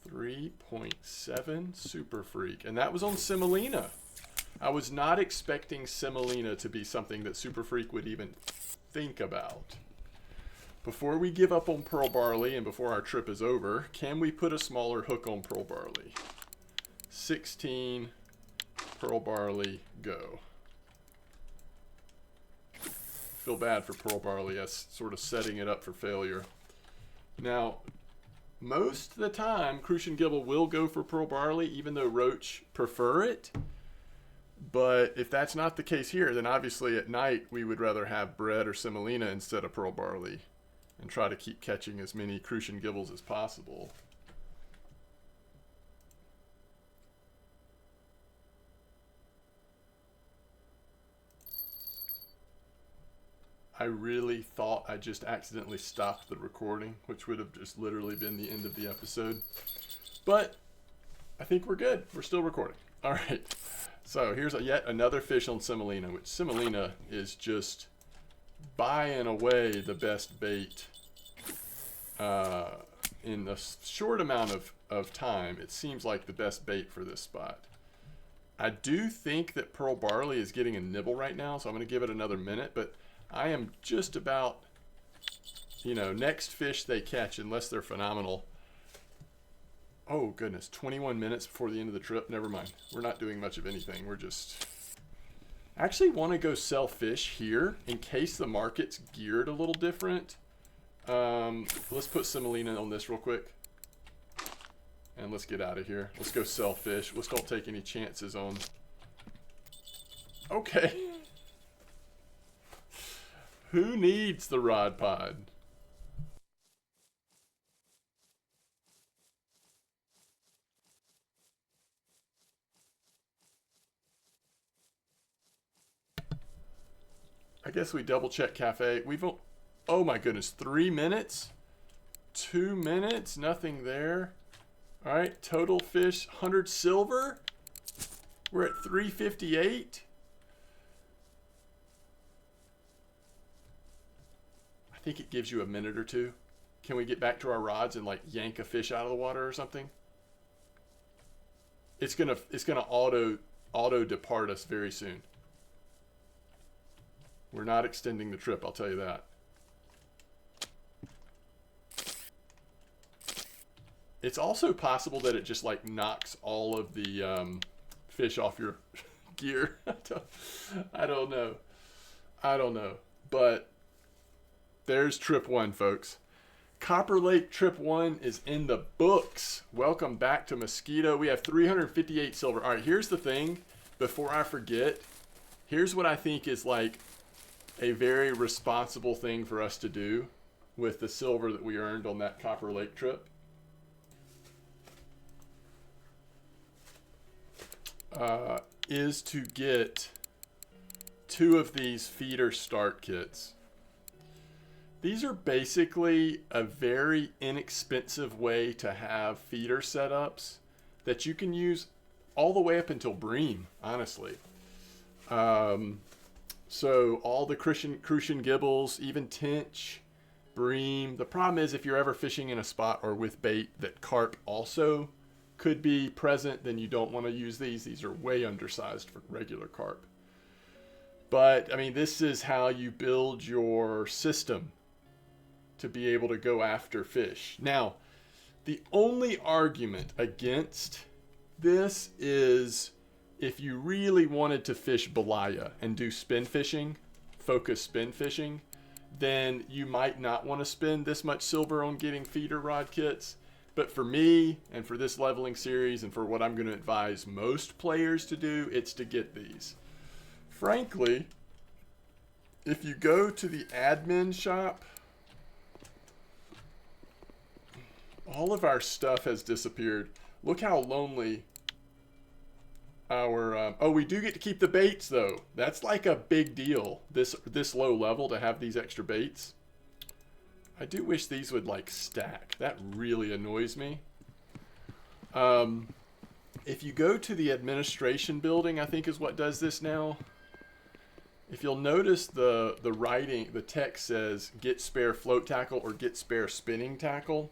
[SPEAKER 1] .7 super freak. And that was on semolina. I was not expecting semolina to be something that super freak would even think about. Before we give up on pearl barley and before our trip is over, can we put a smaller hook on pearl barley? 16 pearl barley, go. Feel bad for pearl barley as sort of setting it up for failure. Now, most of the time, Crucian Gibble will go for pearl barley, even though roach prefer it. But if that's not the case here, then obviously at night we would rather have bread or semolina instead of pearl barley, and try to keep catching as many Crucian Gibbles as possible. I really thought I just accidentally stopped the recording, which would have just literally been the end of the episode. But I think we're good. We're still recording. All right. So here's yet another fish on semolina, which semolina is just by and away the best bait in a short amount of time. It seems like the best bait for this spot. I do think that pearl barley is getting a nibble right now, so I'm going to give it another minute, but I am just about, you know, next fish they catch, unless they're phenomenal. Oh, goodness, 21 minutes before the end of the trip. Never mind. We're not doing much of anything. We're just... I actually want to go sell fish here in case the market's geared a little different. Let's put semolina on this real quick. And let's get out of here. Let's go sell fish. Let's don't take any chances on... Okay. Who needs the rod pod? I guess we double check cafe. Oh my goodness, 3 minutes? 2 minutes, nothing there. All right, total fish, 100 silver. We're at 358. I think it gives you a minute or two. Can we get back to our rods and like yank a fish out of the water or something? It's gonna auto depart us very soon. We're not extending the trip, I'll tell you that. It's also possible that it just like knocks all of the fish off your gear. I don't know. But there's trip 1, folks. Copper Lake trip 1 is in the books. Welcome back to Mosquito. We have 358 silver. All right, here's the thing. Before I forget, here's what I think is like a very responsible thing for us to do with the silver that we earned on that Copper Lake trip. Is to get 2 of these feeder start kits. These are basically a very inexpensive way to have feeder setups that you can use all the way up until bream, honestly. So all the Crucian Gibbles, even tench, bream. The problem is if you're ever fishing in a spot or with bait that carp also could be present, then you don't want to use these. These are way undersized for regular carp. But, I mean, this is how you build your system to be able to go after fish. Now, the only argument against this is if you really wanted to fish Belaya and do spin fishing, focus spin fishing, then you might not want to spend this much silver on getting feeder rod kits. But for me, and for this leveling series, and for what I'm going to advise most players to do, it's to get these. Frankly, if you go to the admin shop, all of our stuff has disappeared. Look how lonely our... oh, we do get to keep the baits, though. That's like a big deal, this low level, to have these extra baits. I do wish these would, like, stack. That really annoys me. If you go to the administration building, I think is what does this now. If you'll notice the writing, the text says get spare float tackle or get spare spinning tackle.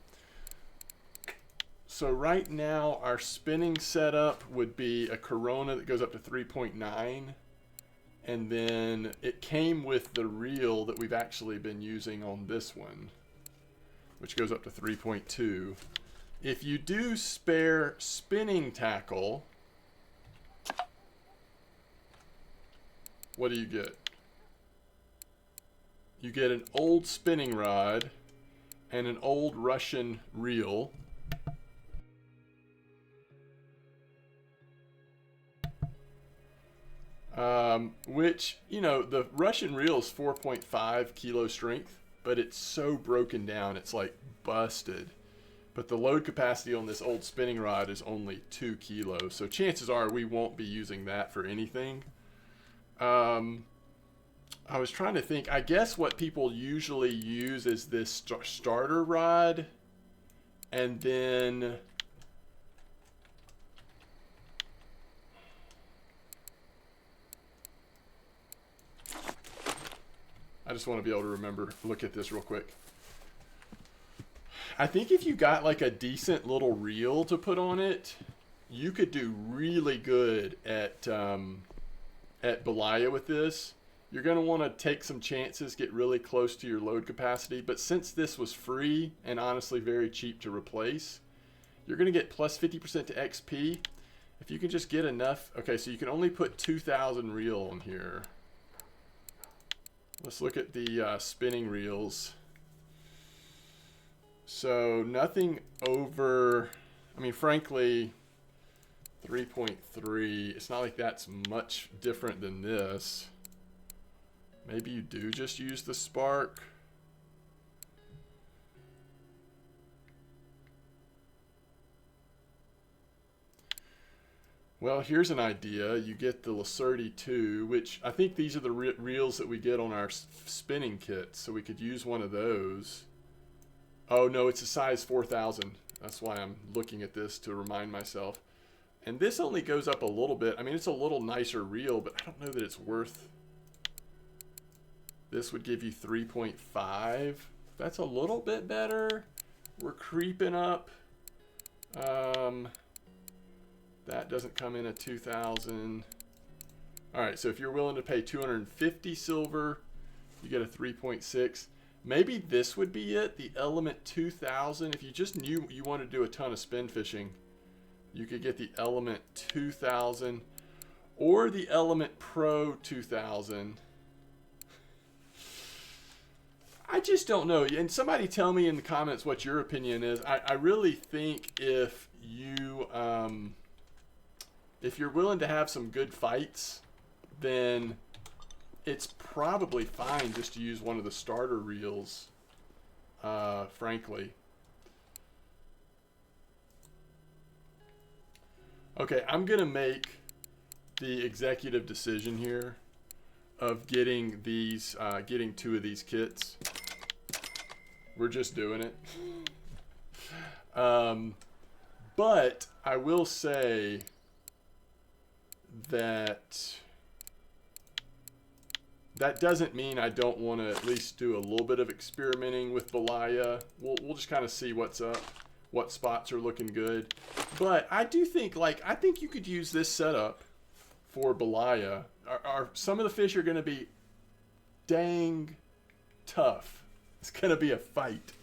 [SPEAKER 1] So right now our spinning setup would be a Corona that goes up to 3.9, and then it came with the reel that we've actually been using on this one, which goes up to 3.2. If you do spare spinning tackle, what do you get? You get an old spinning rod and an old Russian reel. Which, you know, the Russian reel is 4.5 kilo strength, but it's so broken down, it's like busted. But the load capacity on this old spinning rod is only 2 kilos, so chances are we won't be using that for anything. I was trying to think, I guess what people usually use is this starter rod, and then I just want to be able to remember, look at this real quick. I think if you got like a decent little reel to put on it, you could do really good at Belaya with this. You're going to want to take some chances, get really close to your load capacity. But since this was free and honestly very cheap to replace, you're going to get plus 50% to XP. If you can just get enough. Okay, so you can only put 2,000 reel on here. Let's look at the spinning reels. So nothing over, I mean, frankly, 3.3. It's not like that's much different than this. Maybe you do just use the spark. Well, here's an idea. You get the Lacerti 2, which I think these are the reels that we get on our spinning kits, so we could use one of those. Oh, no, it's a size 4,000. That's why I'm looking at this to remind myself. And this only goes up a little bit. I mean, it's a little nicer reel, but I don't know that it's worth... This would give you 3.5. That's a little bit better. We're creeping up. That doesn't come in at 2,000. All right, so if you're willing to pay 250 silver, you get a 3.6. Maybe this would be it, the Element 2000. If you just knew you want to do a ton of spin fishing, you could get the Element 2000 or the Element Pro 2000. I just don't know. And somebody tell me in the comments what your opinion is. I really think if you're willing to have some good fights, then it's probably fine just to use one of the starter reels, frankly. Okay, I'm going to make the executive decision here of getting these, getting 2 of these kits. We're just doing it. But I will say that doesn't mean I don't want to at least do a little bit of experimenting with Belaya. We'll just kind of see what's up, what spots are looking good. But I do think, I think you could use this setup for Belaya. Some of the fish are going to be dang tough. It's going to be a fight.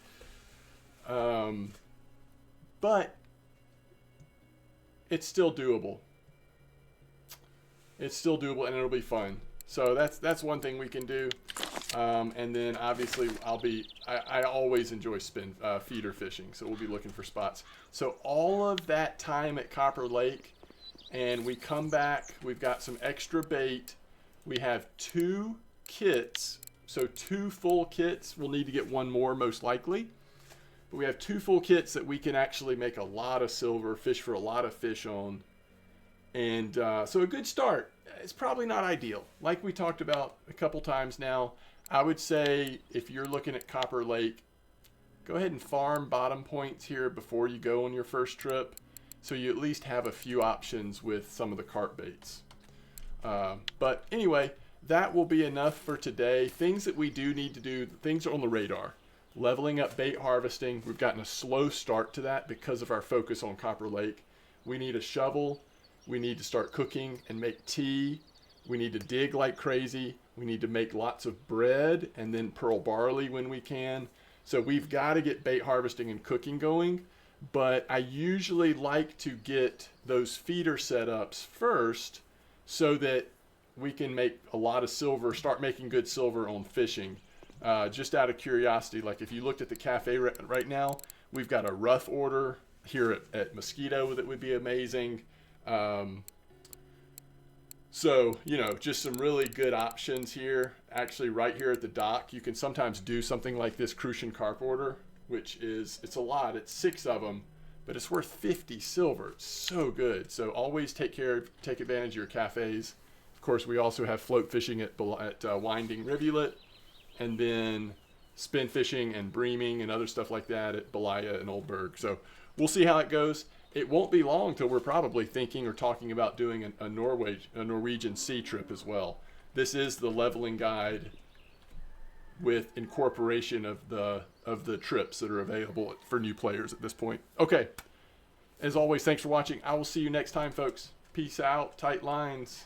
[SPEAKER 1] But it's still doable. It's still doable, and it'll be fun. So that's one thing we can do. And then obviously I always enjoy feeder fishing, so we'll be looking for spots. So all of that time at Copper Lake, and we come back, we've got some extra bait. We have 2 kits, so 2 full kits. We'll need to get 1 more most likely. But we have 2 full kits that we can actually make a lot of silver, fish for a lot of fish on. And so a good start. It's probably not ideal. Like we talked about a couple times now, I would say if you're looking at Copper Lake, go ahead and farm bottom points here before you go on your first trip, so you at least have a few options with some of the carp baits. But anyway, that will be enough for today. Things that we do need to do, things are on the radar. Leveling up bait harvesting. We've gotten a slow start to that because of our focus on Copper Lake. We need a shovel. We need to start cooking and make tea. We need to dig like crazy. We need to make lots of bread and then pearl barley when we can. So we've got to get bait harvesting and cooking going. But I usually like to get those feeder setups first so that we can make a lot of silver, start making good silver on fishing. Just out of curiosity, like if you looked at the cafe right now, we've got a rough order here at Mosquito that would be amazing. So, you know, just some really good options here. Actually, right here at the dock, you can sometimes do something like this Crucian carp order, which is, it's a lot. It's 6 of them, but it's worth 50 silver. It's so good. So always take advantage of your cafes. Of course, we also have float fishing at Winding Rivulet, and then spin fishing and breaming and other stuff like that at Belaya and Oldberg. So we'll see how it goes. It won't be long till we're probably thinking or talking about doing a Norwegian sea trip as well. This is the leveling guide with incorporation of the trips that are available for new players at this point. Okay, as always, thanks for watching. I will see you next time, folks. Peace out. Tight lines.